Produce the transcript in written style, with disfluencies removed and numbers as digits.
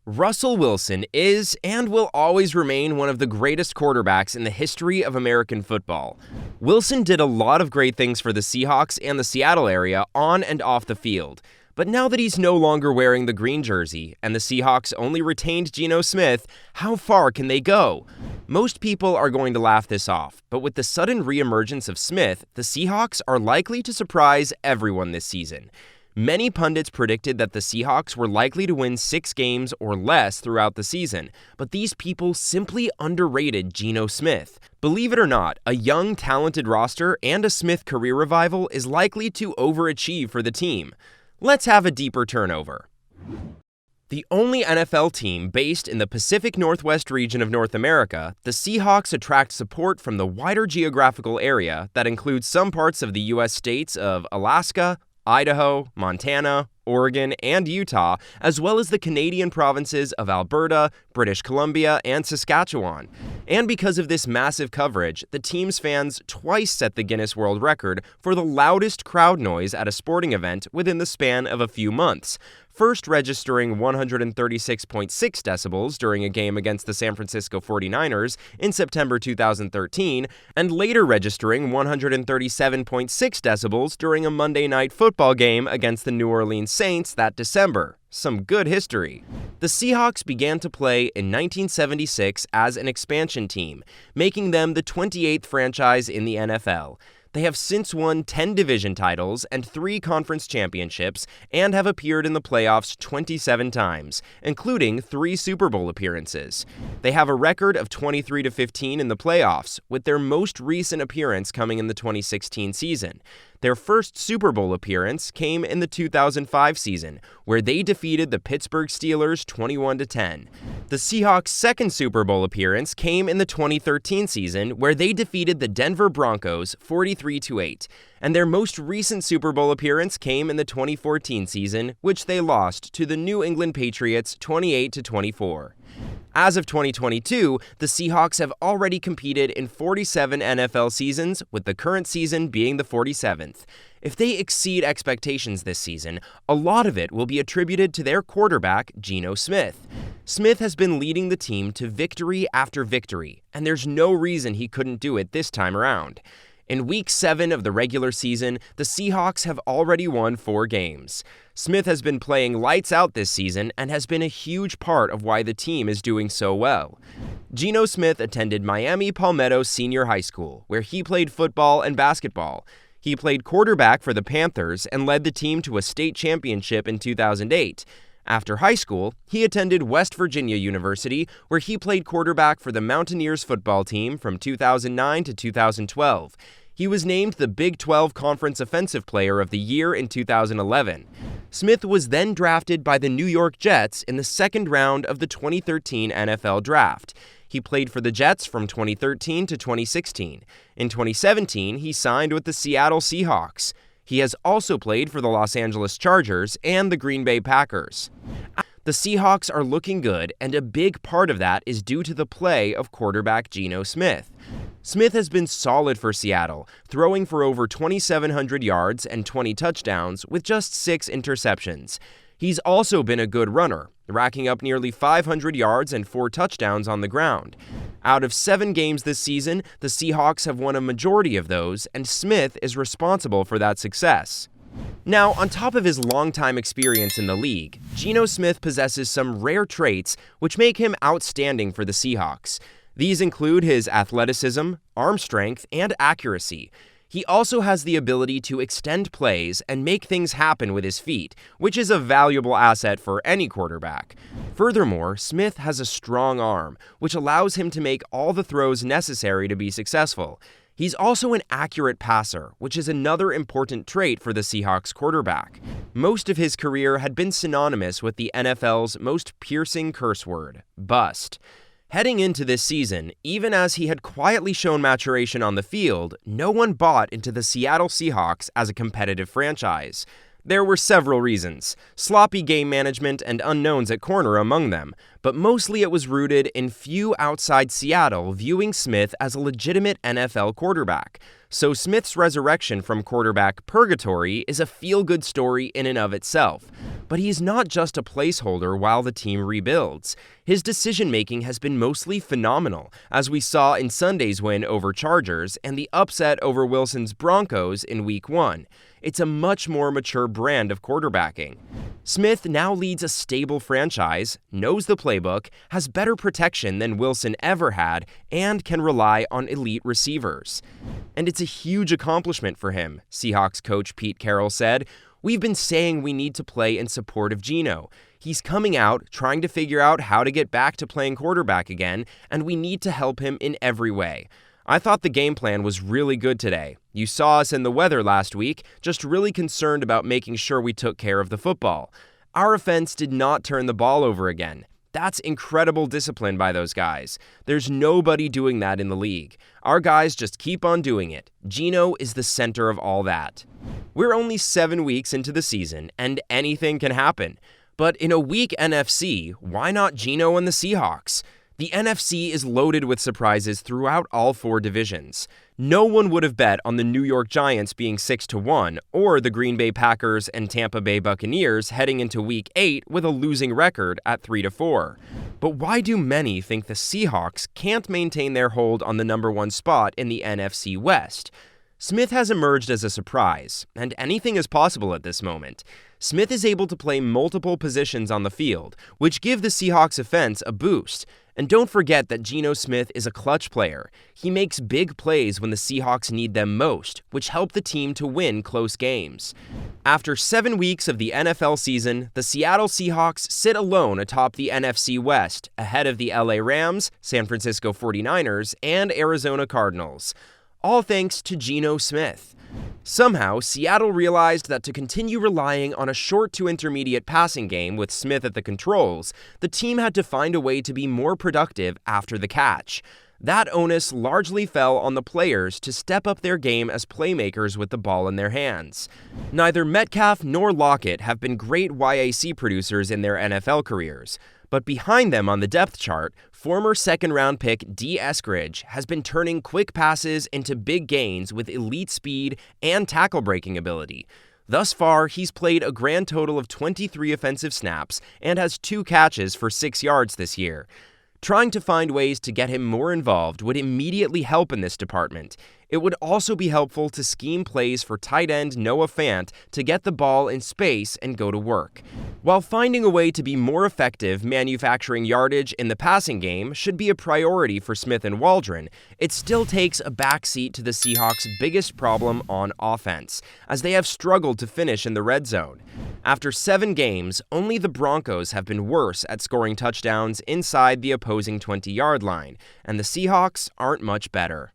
Russell Wilson is and will always remain one of the greatest quarterbacks in the history of American football. Wilson did a lot of great things for the Seahawks and the Seattle area on and off the field. But now that he's no longer wearing the green jersey and the Seahawks only retained Geno Smith, how far can they go? Most people are going to laugh this off, but with the sudden re-emergence of Smith, the Seahawks are likely to surprise everyone this season. Many pundits predicted that the Seahawks were likely to win 6 games or less throughout the season, but these people simply underrated Geno Smith. Believe it or not, a young, talented roster and a Smith career revival is likely to overachieve for the team. Let's have a deeper turnover. The only NFL team based in the Pacific Northwest region of North America, the Seahawks attract support from the wider geographical area that includes some parts of the U.S. states of Alaska, Idaho, Montana, Oregon, and Utah, as well as the Canadian provinces of Alberta, British Columbia, and Saskatchewan. And because of this massive coverage, the team's fans twice set the Guinness World Record for the loudest crowd noise at a sporting event within the span of a few months, first registering 136.6 decibels during a game against the San Francisco 49ers in September 2013, and later registering 137.6 decibels during a Monday Night Football game against the New Orleans Saints that December. Some good history. The Seahawks began to play in 1976 as an expansion team, making them the 28th franchise in the NFL. They have since won 10 division titles and 3 conference championships and have appeared in the playoffs 27 times, including 3 Super Bowl appearances. They have a record of 23-15 in the playoffs, with their most recent appearance coming in the 2016 season. Their first Super Bowl appearance came in the 2005 season, where they defeated the Pittsburgh Steelers 21-10. The Seahawks' second Super Bowl appearance came in the 2013 season, where they defeated the Denver Broncos 43-8. And their most recent Super Bowl appearance came in the 2014 season, which they lost to the New England Patriots 28-24. As of 2022, the Seahawks have already competed in 47 NFL seasons, with the current season being the 47th. If they exceed expectations this season, a lot of it will be attributed to their quarterback, Geno Smith. Smith has been leading the team to victory after victory, and there's no reason he couldn't do it this time around. In Week 7 of the regular season, the Seahawks have already won 4 games. Smith has been playing lights out this season and has been a huge part of why the team is doing so well. Geno Smith attended Miami Palmetto Senior High School, where he played football and basketball. He played quarterback for the Panthers and led the team to a state championship in 2008. After high school, he attended West Virginia University, where he played quarterback for the Mountaineers football team from 2009 to 2012. He was named the Big 12 Conference Offensive Player of the Year in 2011. Smith was then drafted by the New York Jets in the second round of the 2013 NFL Draft. He played for the Jets from 2013 to 2016. In 2017, he signed with the Seattle Seahawks. He has also played for the Los Angeles Chargers and the Green Bay Packers. The Seahawks are looking good, and a big part of that is due to the play of quarterback Geno Smith. Smith has been solid for Seattle, throwing for over 2,700 yards and 20 touchdowns with just 6 interceptions. He's also been a good runner, racking up nearly 500 yards and 4 touchdowns on the ground. Out of 7 games this season, the Seahawks have won a majority of those, and Smith is responsible for that success. Now, on top of his longtime experience in the league, Geno Smith possesses some rare traits which make him outstanding for the Seahawks. These include his athleticism, arm strength, and accuracy. He also has the ability to extend plays and make things happen with his feet, which is a valuable asset for any quarterback. Furthermore, Smith has a strong arm, which allows him to make all the throws necessary to be successful. He's also an accurate passer, which is another important trait for the Seahawks quarterback. Most of his career had been synonymous with the NFL's most piercing curse word, bust. Heading into this season, even as he had quietly shown maturation on the field, no one bought into the Seattle Seahawks as a competitive franchise. There were several reasons, sloppy game management and unknowns at corner among them, but mostly it was rooted in few outside Seattle viewing Smith as a legitimate NFL quarterback. So Smith's resurrection from quarterback purgatory is a feel-good story in and of itself. But he's not just a placeholder while the team rebuilds. His decision-making has been mostly phenomenal, as we saw in Sunday's win over Chargers and the upset over Wilson's Broncos in Week 1. It's a much more mature brand of quarterbacking. Smith now leads a stable franchise, knows the playbook, has better protection than Wilson ever had, and can rely on elite receivers. And it's a huge accomplishment for him, Seahawks coach Pete Carroll said. "We've been saying we need to play in support of Geno. He's coming out, trying to figure out how to get back to playing quarterback again, and we need to help him in every way. I thought the game plan was really good today. You saw us in the weather last week, just really concerned about making sure we took care of the football. Our offense did not turn the ball over again. That's incredible discipline by those guys. There's nobody doing that in the league. Our guys just keep on doing it. Geno is the center of all that." We're only 7 weeks into the season, and anything can happen. But in a weak NFC, why not Geno and the Seahawks? The NFC is loaded with surprises throughout all 4 divisions. No one would have bet on the New York Giants being 6-1 or the Green Bay Packers and Tampa Bay Buccaneers heading into Week 8 with a losing record at 3-4. But why do many think the Seahawks can't maintain their hold on the number 1 spot in the NFC West? Smith has emerged as a surprise, and anything is possible at this moment. Smith is able to play multiple positions on the field, which give the Seahawks offense a boost. And don't forget that Geno Smith is a clutch player. He makes big plays when the Seahawks need them most, which help the team to win close games. After 7 weeks of the NFL season, the Seattle Seahawks sit alone atop the NFC West, ahead of the LA Rams, San Francisco 49ers, and Arizona Cardinals. All thanks to Geno Smith. Somehow, Seattle realized that to continue relying on a short to intermediate passing game with Smith at the controls, the team had to find a way to be more productive after the catch. That onus largely fell on the players to step up their game as playmakers with the ball in their hands. Neither Metcalf nor Lockett have been great YAC producers in their NFL careers, but behind them on the depth chart, former second-round pick D. Eskridge has been turning quick passes into big gains with elite speed and tackle-breaking ability. Thus far, he's played a grand total of 23 offensive snaps and has 2 catches for 6 yards this year. Trying to find ways to get him more involved would immediately help in this department. It would also be helpful to scheme plays for tight end Noah Fant to get the ball in space and go to work. While finding a way to be more effective manufacturing yardage in the passing game should be a priority for Smith and Waldron, it still takes a backseat to the Seahawks' biggest problem on offense, as they have struggled to finish in the red zone. After 7 games, only the Broncos have been worse at scoring touchdowns inside the opposing 20-yard line, and the Seahawks aren't much better.